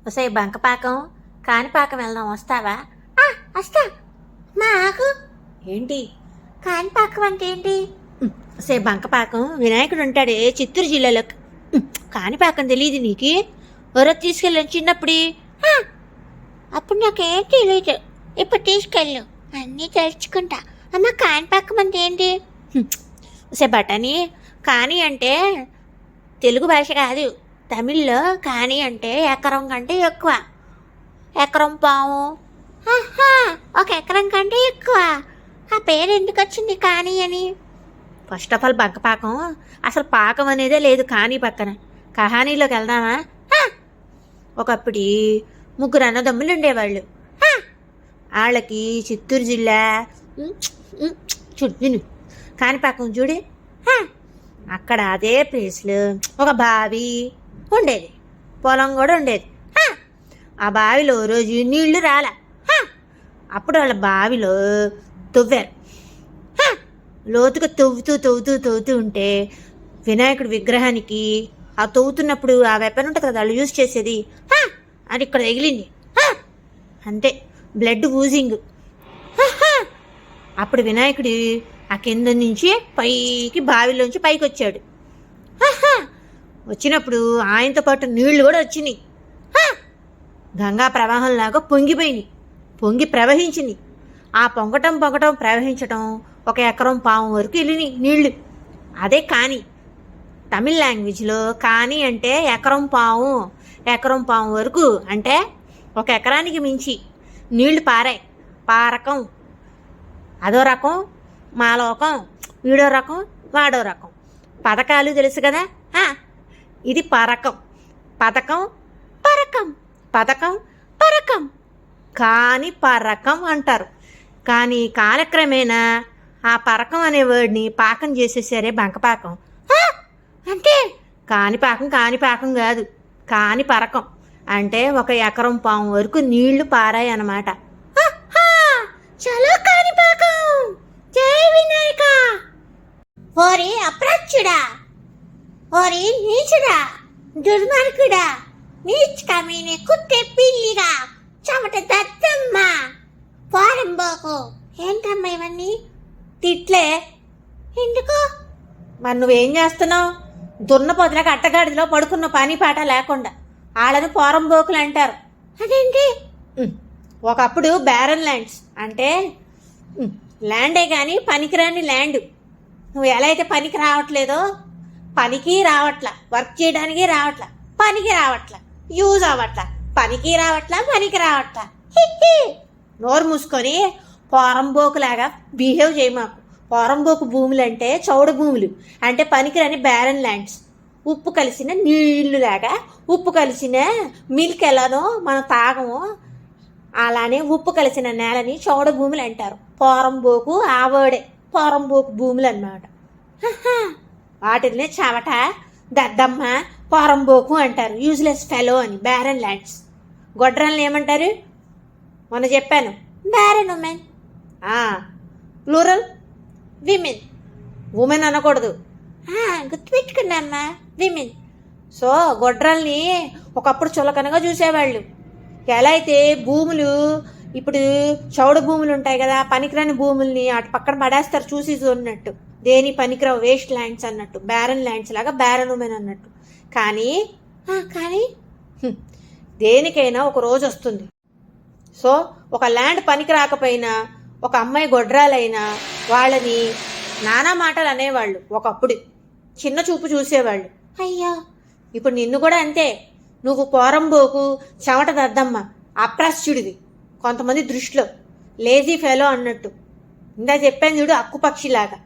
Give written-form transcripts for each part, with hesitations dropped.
ఒసే బంకపాకం కాణిపాకం వెళ్దాం, వస్తావా? వస్తా. మా ఆకు ఏంటి కాణిపాకం అంటే ఏంటి? ఒసే బంకపాకం వినాయకుడు ఉంటాడే చిత్తూరు జిల్లాలో. కాణిపాకం తెలియదు నీకు? ఎవరో తీసుకెళ్ళాను చిన్నప్పుడు. అప్పుడు నాకేం తెలియదు, ఇప్పుడు తీసుకెళ్ళు, అన్నీ తెలుసుకుంటా. అమ్మ కాణిపాకం అంటే ఏంటి? ఒసే బటాని, కాని అంటే తెలుగు భాష కాదు, తమిళ్లో కాని అంటే ఎకరం కంటే ఎక్కువ. ఎకరం పాము. ఒక ఎకరం కంటే ఎక్కువ. ఆ పేరు ఎందుకు వచ్చింది కాని అని? ఫస్ట్ ఆఫ్ ఆల్ బంకపాకం అసలు పాకం అనేదే లేదు కాని పక్కన. కహానీలోకి వెళ్దామా? ఒకప్పుడు ముగ్గురు అన్నదమ్ములు ఉండేవాళ్ళు. వాళ్ళకి చిత్తూరు జిల్లా చుట్టూ కాణిపాకం చూడు, అక్కడ అదే ప్లేస్లో ఒక బావి ఉండేది, పొలం కూడా ఉండేది. ఆ బావిలో రోజు నీళ్లు రాలా. అప్పుడు వాళ్ళ బావిలో తవ్వారు. లోతుగా తవ్వుతూ ఉంటే వినాయకుడి విగ్రహానికి ఆ తవ్వుతున్నప్పుడు ఆ వెపన్ ఉంటుంది కదా వాళ్ళు యూజ్ చేసేది, అది ఇక్కడ తగిలింది. అంతే, బ్లడ్ ఊజింగ్. అప్పుడు వినాయకుడి ఆ కింద నుంచి పైకి బావిలోంచి పైకి వచ్చాడు. వచ్చినప్పుడు ఆయనతో పాటు నీళ్లు కూడా వచ్చినాయి. గంగా ప్రవాహంలాగా పొంగి ప్రవహించింది. ఆ పొంగటం ప్రవహించటం ఒక ఎకరం పాము వరకు వెళ్ళినాయి నీళ్లు. అదే కాని. తమిళ్ లాంగ్వేజ్లో కాని అంటే ఎకరం పాము వరకు, అంటే ఒక ఎకరానికి మించి నీళ్లు పారాయి. పారకం అదో రకం, మాలోకం వీడో రకం, వాడో రకం. పథకాలు తెలుసు కదా, ఇది పరకం. పథకం పరకం, పథకం పరకం, కాని పరకం అంటారు. కానీ కాలక్రమేణా ఆ పరకం అనే వర్డ్ని పాకం చేసేసారే బంకపాకం. అంటే కాణిపాకం కాదు, కాని పరకం అంటే ఒక ఎకరం పాము వరకు నీళ్లు పారాయి అన్నమాట. చలో కాణిపాకం, జై వినాయక. ఓరి అప్రాచ్యుడా, ఓరి నీచుడా, దుర్మార్గుడా, నీచుకమైన కుట్టె పిల్లిగా, చెమట దద్దమ్మ, పోరంబోకు. ఏంటమ్మా ఇవన్నీ తిట్లే? ఎందుకు? మరి నువ్వేం చేస్తున్నావు? దున్నపోతులకు అట్టగాడిలో పడుకున్న పని పాట లేకుండా వాళ్ళని పోరంబోకులు అంటారు. అదేంటి? ఒకప్పుడు బ్యారన్ ల్యాండ్స్ అంటే ల్యాండే కానీ పనికిరాని ల్యాండ్. నువ్వు ఎలా అయితే పనికి రావట్లేదో, పనికి రావట్లా, వర్క్ చేయడానికి రావట్లా, పనికి రావట్లా, యూజ్ అవ్వట్లా, పనికి రావట్లా. నోరు మూసుకొని పోరంబోకులాగా బిహేవ్ చేయమాకు. పోరంబోకు భూములు అంటే చౌడ భూములు, అంటే పనికిరాని బ్యారన్ ల్యాండ్స్. ఉప్పు కలిసిన నీళ్లులాగా, ఉప్పు కలిసిన మిల్క్ ఎలానో మనం తాగము, అలానే ఉప్పు కలిసిన నేలని చౌడ భూములు అంటారు. పోరంబోకు ఆవడే పోరంబోకు భూములు అన్నమాట. వాటినే చెమట దద్దమ్మ పోరంబోకు అంటారు. యూజ్లెస్ ఫెలో అని. Barren lands. గొడ్రాలను ఏమంటారు? మొన్న చెప్పాను, barren women. Plural women. Women అనకూడదు, గుర్తుపెట్టుకున్నామ్మా, విమెన్. సో గొడ్రాల్ని ఒకప్పుడు చులకనగా చూసేవాళ్ళు. ఎలా అయితే భూములు ఇప్పుడు చౌడ భూములు ఉంటాయి కదా, పనికిరాని భూముల్ని అటు పక్కన పడేస్తారు చూసి చూడనట్టు, దేని పనికిరావు, వేస్ట్ ల్యాండ్స్ అన్నట్టు, బ్యారన్ ల్యాండ్స్ లాగా బ్యారన్ ఉమెన్ అన్నట్టు. కానీ దేనికైనా ఒక రోజు వస్తుంది. సో ఒక ల్యాండ్ పనికి రాకపోయినా, ఒక అమ్మాయి గొడ్రాలైనా వాళ్ళని నానా మాటలు అనేవాళ్ళు. ఒకప్పుడు చిన్న చూపు చూసేవాళ్ళు. అయ్యో, ఇప్పుడు నిన్ను కూడా అంతే. నువ్వు పోరంబోకు, చెమట దద్దమ్మ, అప్రాస్యుడివి కొంతమంది దృష్టిలో, లేజీ ఫెలో అన్నట్టు. ఇందా చెప్పాను చూడు, అక్కుపక్షిలాగా.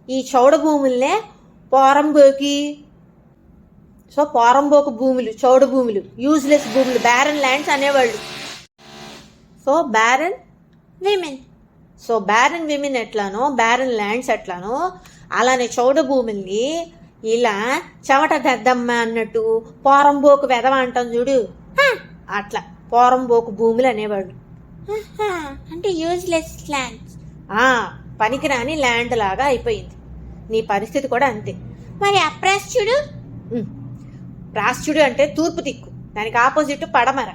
ఈ చౌడ భూములనే పోరంబోకి. సో పోరంబోకు భూములు, చౌడ భూములు, యూజ్లెస్ భూములు, బ్యారన్ ల్యాండ్స్ అనేవాళ్ళు. So barren women. So barren women ఎట్లానో, బ్యారన్ ల్యాండ్స్ ఎట్లానో, అలానే చౌడ భూముల్ని ఇలా చెమట దద్దమ్మ అన్నట్టు పోరంబోకు వెధవ అంటాం చూడు, అట్లా పోరంబోకు భూములు అనేవాళ్ళు. అంటే యూజ్లెస్ ల్యాండ్స్, పనికిరాని ల్యాండ్ లాగా అయిపోయింది. నీ పరిస్థితి కూడా అంతే. మరి అప్రాస్యుడు? ప్రాస్యుడు అంటే తూర్పు దిక్కు, దానికి ఆపోజిట్ పడమర.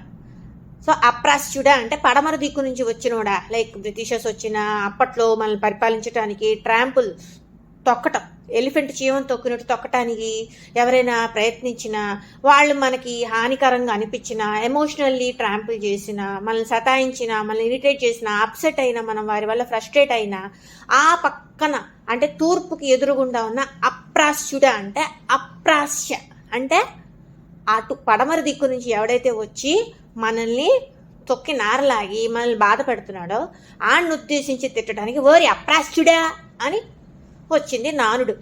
సో అప్రాస్యుడా అంటే పడమర దిక్కు నుంచి వచ్చినోడా, లైక్ బ్రిటిషర్స్ వచ్చిన అప్పట్లో మనల్ని పరిపాలించడానికి ట్రాంపుల్ తొక్కటం, ఎలిఫెంట్ చీమను తొక్కినట్టు తొక్కటానికి ఎవరైనా ప్రయత్నించినా, వాళ్ళు మనకి హానికరంగా అనిపించినా, ఎమోషనల్లీ ట్రాంపుల్ చేసిన, మనల్ని సతాయించిన, మనల్ని ఇరిటేట్ చేసిన, అప్సెట్ అయినా, మనం వారి వల్ల ఫ్రస్ట్రేట్ అయినా, ఆ పక్కన అంటే తూర్పుకి ఎదురుగుండా ఉన్న అప్రాస్యుడా అంటే అప్రాస్య అంటే అటు పడమర దిక్కు నుంచి ఎవడైతే వచ్చి మనల్ని తొక్కి నారలాగి మనల్ని బాధ పెడుతున్నాడో ఆడిని ఉద్దేశించి తిట్టడానికి ఓరి అప్రాస్యుడా అని వచ్చింది నానుడు.